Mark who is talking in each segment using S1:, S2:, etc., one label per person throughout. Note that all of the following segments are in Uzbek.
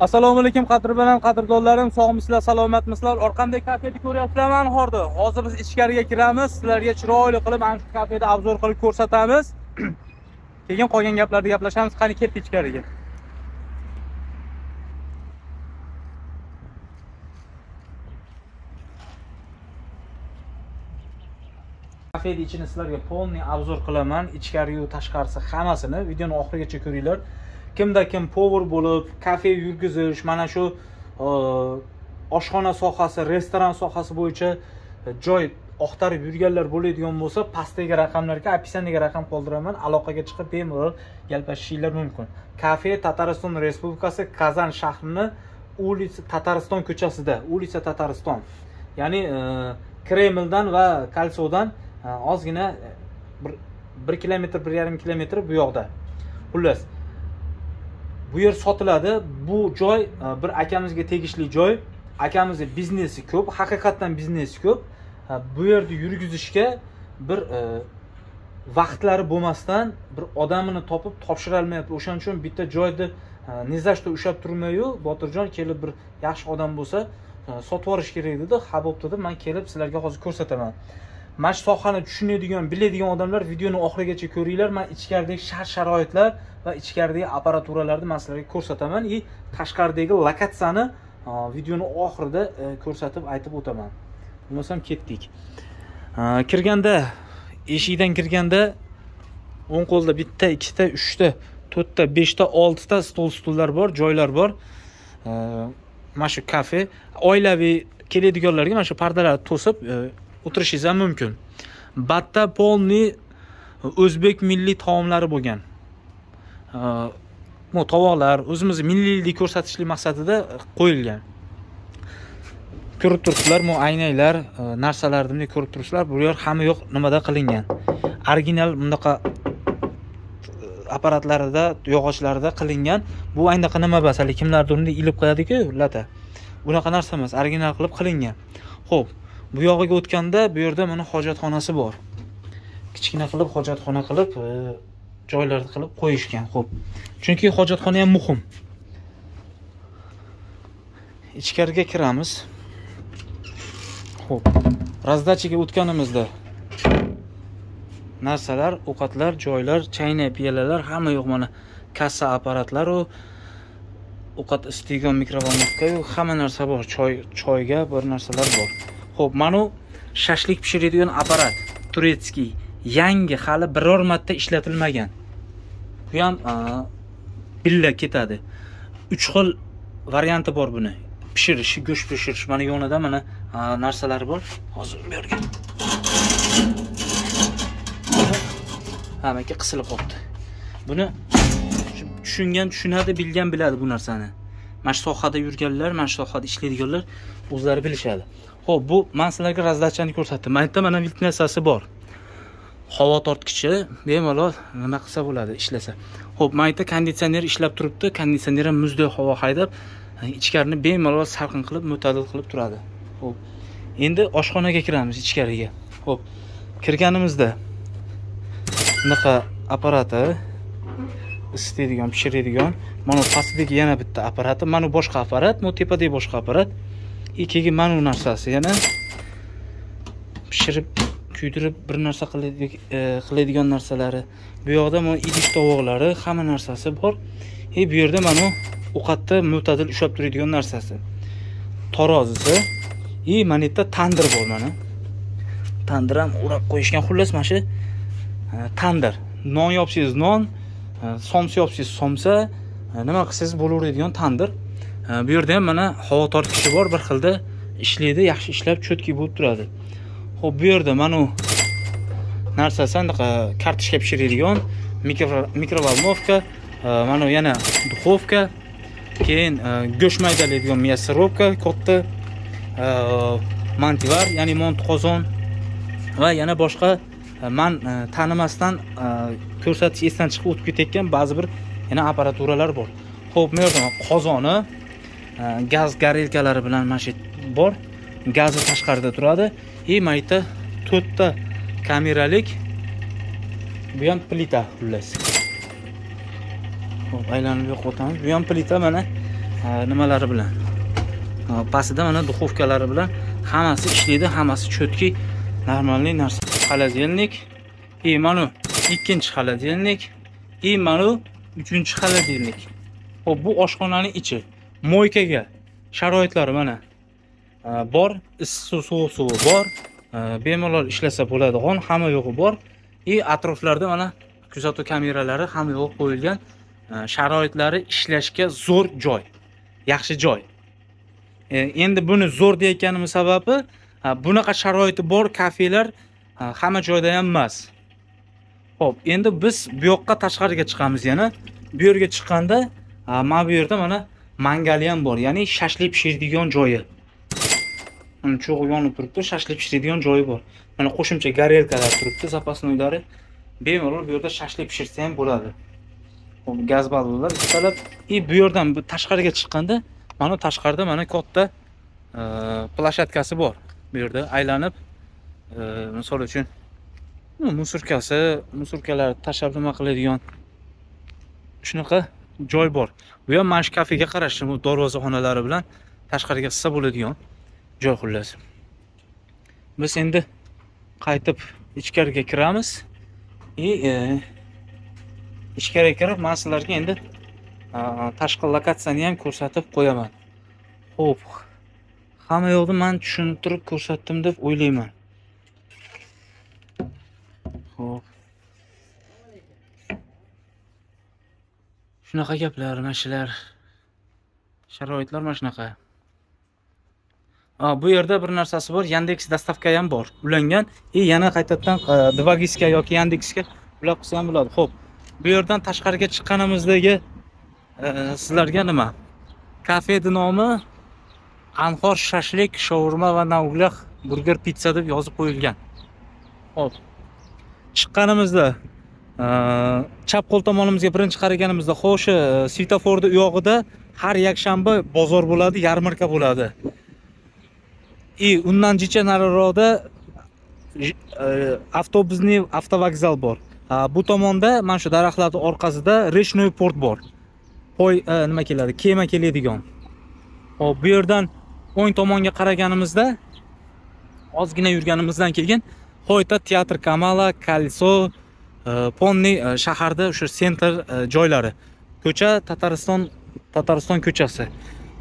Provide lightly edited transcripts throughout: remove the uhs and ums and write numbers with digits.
S1: Assalomu alaykum qadrdonlarim, qadrdonlarim, sog'misizlar, salomatmisizlar? Orqamda kafeni ko'ryapsizlarmi hozir? Hozir biz ichkariga kiramiz, sizlarga chiroyli qilib mana shu kafeni obzor qilib ko'rsatamiz. Keyin qolgan gaplarni gaplashamiz. Qani ketdik ichkariga. Kafening ichini sizlarga polni obzor qilaman. Ichkari yu tashqarisi hammasini videoni oxirigacha ko'ringlar. Kimda kim power bo'lib, kafe yurgizish, mana shu oshxona sohasi, restoran sohasi bo'yicha joy oqtarib yurganlar bo'ladigan bo'lsa, pastdagi raqamlarga, opisaniyaga raqam qoldiraman, aloqaga chiqib bemalol gaplashishinglar mumkin. Kafe Tatariston Respublikasi, Kazan shahrining улица Tatariston ko'chasida, улица Tatariston. Ya'ni Kremldan va Kolsodan ozgina 1 kilometr, 1,5 kilometr bu yoqda. Xullas, bu yer sotiladi. Bu joy bir akamizga tegishli joy. Akamizning biznesi ko'p, haqiqatan biznesi ko'p. Bu yerda yurgizishga bir vaqtlari bo'lmasdan bir odamini topib topshira olmayapti. O'shaning uchun bitta joyda nizashda ushlab turmayu, Botirjon kelib bir yaxshi odam bo'lsa, sotib olish kerak dedi. Ha bo'pti deb, men kelib sizlarga hozir ko'rsataman. Mana shu sohani tushunadigan, biladigan odamlar videoni oxirigacha ko'ringlar. Men ichkaridagi shart-sharoitlar va ichkaridagi apparaturalarni men sizlarga ko'rsataman. Tashqaridagi lokatsiyani videoni oxirida ko'rsatib aytib o'taman. Bo'lmasam ketdik. Kirganda, eshikdan kirganda o'ng qo'lda bitta, ikkita, uchta, to'rtta, beshta, oltita stol-stullar bor, joylar bor. Mana shu kafe oilaviy keladiganlarga mana shu pardalarni to'sib o'tirishingiz ham mumkin. Batta polni o'zbek milliy taomlari bo'lgan. Bu tovoqlar o'zimizni milliylik ko'rsatishlik maqsadida qo'yilgan. Ko'rib turibsizlar, bu aynaklar, narsalarni ko'rib turibsizlar. Bu yer hamma yo'q nimada qilingan. Original bundaqa apparatlarida, yog'ochlarida qilingan. Bu aynaqa nima basali, kimlardir unda ilib qo'yadi-ku, lata. Bunaqa narsa emas, original qilib qilingan. Xo'p, bu yog'iga o'tganda bu yerda mana hojatxonasi bor. Kichkina qilib hojatxona qilib, joylarni qilib qo'yishgan. Xo'p. Chunki hojatxona ham muhim. Ichkariga kiramiz. Xo'p. Razdachiga o'tganimizda narsalar, ovqatlar, joylar, chaynak, piyalalar hamma yo'q, mana kassa apparatlari, ovqat isitadigan mikrovolnovka, hamma narsa bor. Choyga bir narsalar bor. Xo'p, mana shashlik pishiradigan apparat, turetskiy, yangi, hali biror marta ishlatilmagan. Bu ham billa ketadi. 3 xil varianti bor buni. Pishirish, go'sht pishirish, mana yonida mana narsalar bor. Hozir bu yerga hammaga qisilib qoldi. Buni tushungan, tushunadi, bilgan biladi bu narsani. Mana shu sohada yurganlar, mana shu sohada ishlaydiganlar o'zlari bilishadi. Xo'p, bu men sizlarga razdachani ko'rsatdim. Mayda mana viltnasasi bor. Havo tortkichi, bemalol nima qilsa bo'ladi, ishlasa. Xo'p, mayda konditsioner ishlab turibdi. Konditsioner ham muzday havo haydab, ichkarini bemalol salqin qilib, mo'tadil qilib turadi. Xo'p. Endi oshxonaga kiramiz, ichkariga. Xo'p. Kirganimizda bunaqa apparati, isitadigan, pishiradigan, mana pastdagi yana bitta apparati, mana boshqa apparat, bu tepadagi boshqa apparat. Keyin mana bu narsasi yana pishirib, kuydirib bir narsa qiladigan narsalari. Bu yoqda mana idish tovoqlari, hamma narsasi bor. Bu yerda mana ovqatni mo'tadil ushlab turadigan narsasi. Tarozisi, mana yerda tandir bor mana. Tandir ham o'rab qo'yishgan. Xullas mana shu tandir. Non yopsangiz non, somsa yopsangiz somsa, nima qilsangiz bo'laveradigan tandir. Bu yerda ham mana havo tortkichi bor, bir xilda ishlaydi, yaxshi ishlab, cho'tki bo'lib turadi. Xo'p, bu yerda mana narsasi anaqa kartoshka pishiradigan mikrovolnovka, mana yana duxovka, keyin go'sht maydalaydigan мясорубка, katta mantivar, ya'ni mont qozon va yana boshqa men tanimasdan ko'rsatish esdan chiqib o'tib ketayotgan ba'zi bir yana apparaturalar bor. Xo'p, bu yerda qozoni, gaz garelkalari bilan mana shu bor. Gazi tashqarida turadi. Mana yerda 4 ta kameralik, bu ham plita xullas. Xo'p, aylanib yo'qotamiz. Bu ham plita mana nimalari bilan. Pastida mana duxovkalari bilan hammasi ishlaydi, hammasi cho'tki, normalniy narsa. Xolodilnik, mana ikkinchi xolodilnik, mana uchinchi xolodilnik. Xo'p, bu oshxonaning ichi. Moykaga sharoitlari mana bor, issiq suv, suvi bor. Bemalol ishlasa bo'ladigan, hamma yo'g'i bor. Atroflarda mana kuzatuv kameralari hamma yo'q qo'yilgan. Sharoitlari ishlashga zo'r joy. Yaxshi joy. Endi buni zo'r deyotganim sababi, bunaqa sharoiti bor kafelar hamma joyda ham emas. Xo'p, endi biz bu yoqqa tashqariga chiqamiz yana. Bu yerga chiqqanda, mana bu yerda mana mangali ham bor, ya'ni shashlik pishiradigan joyi. Mana cho'g'i yonib turibdi, shashlik pishiradigan joyi bor. Mana qo'shimcha garelkalar turibdi, zapasnoylari. Bemalol bu yerda shashlik pishirsa ham bo'ladi. Xo'p, gaz ballonlar istalab, bu yerdan tashqariga chiqqanda, mana tashqarida mana katta plashatkasi bor. Bu yerda aylanib, misol uchun musorkalar tashlab nima qiladigan shunaqa joy bor. Bu ham mana shu kafega qarashli, bu darvozaxonalari bilan tashqariga chiqsa bo'ladigan joy xullas. Biz endi qaytib ichkariga kiramiz. Ichkariga kirib, men sizlarga endi tashqi lokatsiyani ham ko'rsatib qo'yaman. Xo'p, hamma yo'qni men tushuntirib ko'rsatdim deb o'ylayman. Xo'p. Shunaqa gaplar, mashalar. Sharoitlar mana shunaqa. Bu yerda bir narsasi bor, Yandex dostavka ham bor. Ulangan, yana qaytadan Dvagiska yoki Yandexga ulab qilsa ham bo'ladi. Xo'p, bu yerdan tashqariga chiqqanimizdagi sizlarga nima? Kafe nomi Anhor shashlik, shaurma va navglah burger pizza deb yozib qo'yilgan. Xo'p. Chiqqanimizda chap qo'l tomonimizga birinchi qaraganimizda xo'sh, svetoforda u yog'ida har yakshanba bozor bo'ladi, yarmarka bo'ladi. Undan jicha nariroqda avtobusning avtovokzal bor. Bu tomonda mana shu daraxtlarning orqasida Rechnoy port bor. Nima keladi? Kema keladigan. Hop, bu yerdan o'ng tomonga qaraganimizda ozgina yurganimizdan keyin Xoyta teatr Kamala, Kalso, Ponni shaharda o'sha sentr joylari. Ko'cha Tatariston ko'chasi.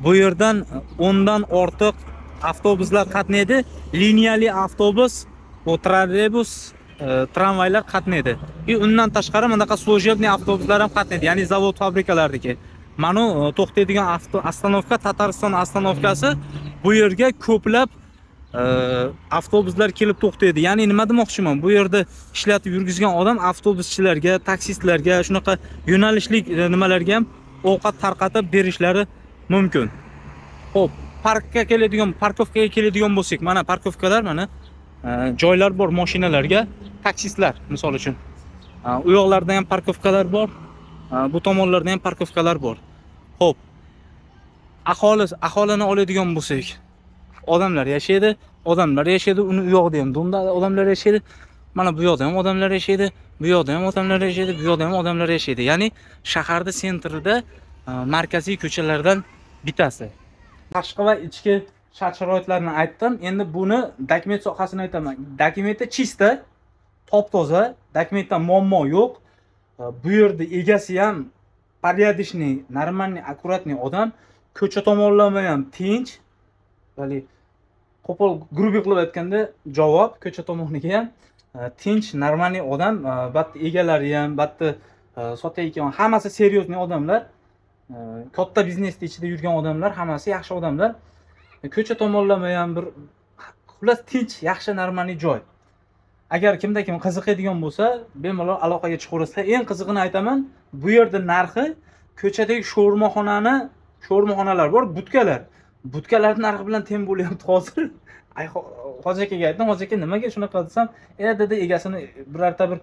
S1: Bu yerdan 10 dan ortiq avtobuslar qatnaydi. Liniyali avtobus, trolleybus, tramvaylar qatnaydi. Undan tashqari bunaqa slujebniy avtobuslar ham qatnaydi, ya'ni zavod fabrikalardagi. Mana to'xtaydigan ostanovka Tatariston ostanovkasi. Bu yerga ko'plab avtobuslar kelib to'xtaydi. Ya'ni nima demoqchiman? Bu yerda ishlatib yurgizgan odam avtobuschilarga, taksistlarga, shunaqa yo'nalishlik nimalarga ham ovqat tarqatib berishlari mumkin. Xo'p, parkovkaga keladigan bo'lsak, mana parkovkalar, mana joylar bor mashinalarga, taksistlar misol uchun. U yoqlarda ham parkovkalar bor, bu tomonlarda ham parkovkalar bor. Xo'p, aholini oladigan bo'lsak, odamlar yashaydi, uni u yoqda ham odamlar yashaydi. Mana bu yoqda ham odamlar yashaydi, bu yoqda ham odamlar yashaydi, bu yoqda ham odamlar yashaydi. Ya'ni shaharda sentrida markaziy ko'chalardan bittasi. Tashqi va ichki shart-sharoitlarni aytdim. Endi buni dokument sohasini aytaman. Dokumenti chista, top-toza, dokumentda muammo yo'q. Bu yerda egasi ham порядочный, нормальный, аккуратный odam. Ko'cha tomonlama ham tinch. Ya'ni qo'pol grubi qilib aytganda javob ko'cha tomoniga ham tinch, normalniy odam, batda egalari ham, batda sotayotgan hammasi seriozniy odamlar. Katta biznesda ichida yurgan odamlar, hammasi yaxshi odamlar. Ko'cha tomonlama ham bir xullas tinch, yaxshi, normalniy joy. Agar kimda kim qiziqadigan bo'lsa, bemalol aloqaga chiqaversa, eng qizig'ini aytaman, bu yerda narxi ko'chadagi sho'rmaxonalar bor, butkalar narxi bilan teng bo'lyapti hozir. Hoji akaga aytdim, hoji aka nimaga shunaqa desam, dedi egasini birorta bir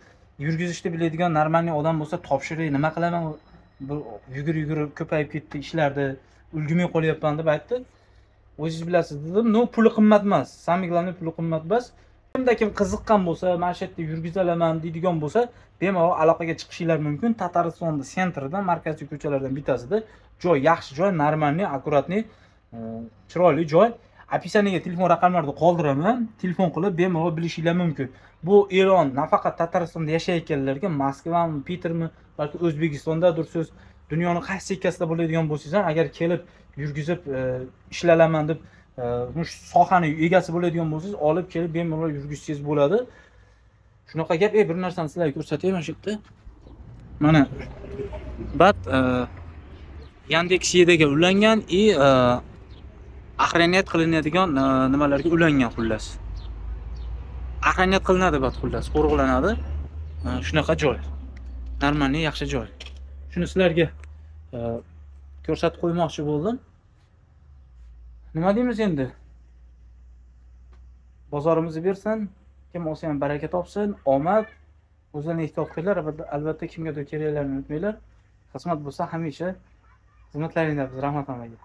S1: yurgizishni biladigan normalniy odam bo'lsa topshirib, nima qilaman, yugurib ko'payib ketdi ishlarda, ulgumay qolyapman deb aytdi. O'zingiz bilasiz dedim. No, puli qimmat emas. Sammi главный puli qimmat emas. Kimda kim qiziqqan bo'lsa, mana shu yerda yurgizalaman deydigan bo'lsa, bemalol aloqaga chiqishinglar mumkin. Tataristonda sentrida, markaziy ko'chalardan bittasida. Joy yaxshi joy, normalniy, akkuratniy, chiroyli joy. Описаниеga telefon raqamlarini qoldiraman. Telefon qilib bemalol bilishinglar mumkin. Bu Eron nafaqat Tataristonda yashayotganlarga, Moskvami, Petermi, balki O'zbekistondadirsiz, dunyoning qaysi chekkasida bo'ladigan bo'lsangiz ham, agar kelib yurgizib ishlalaman deb mush sohani egasi bo'ladigan bo'lsangiz, olib kelib bemalol yurgizsangiz bo'ladi. Shunaqa gap. Bir narsani sizlarga ko'rsatayman mana shu yerda. Mana bat Yandex.E'daga ulangan охранять qilinadigan nimalarga ulangan xullas. Охранять qilinadi bat xullas, qo'riqlanadi. Shunaqa joy. Normalniy yaxshi joy. Shuni sizlarga ko'rsatib qo'ymoqchi bo'ldim. Nima deymiz endi? Bozorimizni bersin, kim olsa ham baraka topsin, omad. O'zlaringiz ehtiyot qilinglar, albatta kimgadir keraklarni unutmanglar. Xizmat bo'lsa hamisha xizmatlaringizda. Rahmat hammaga.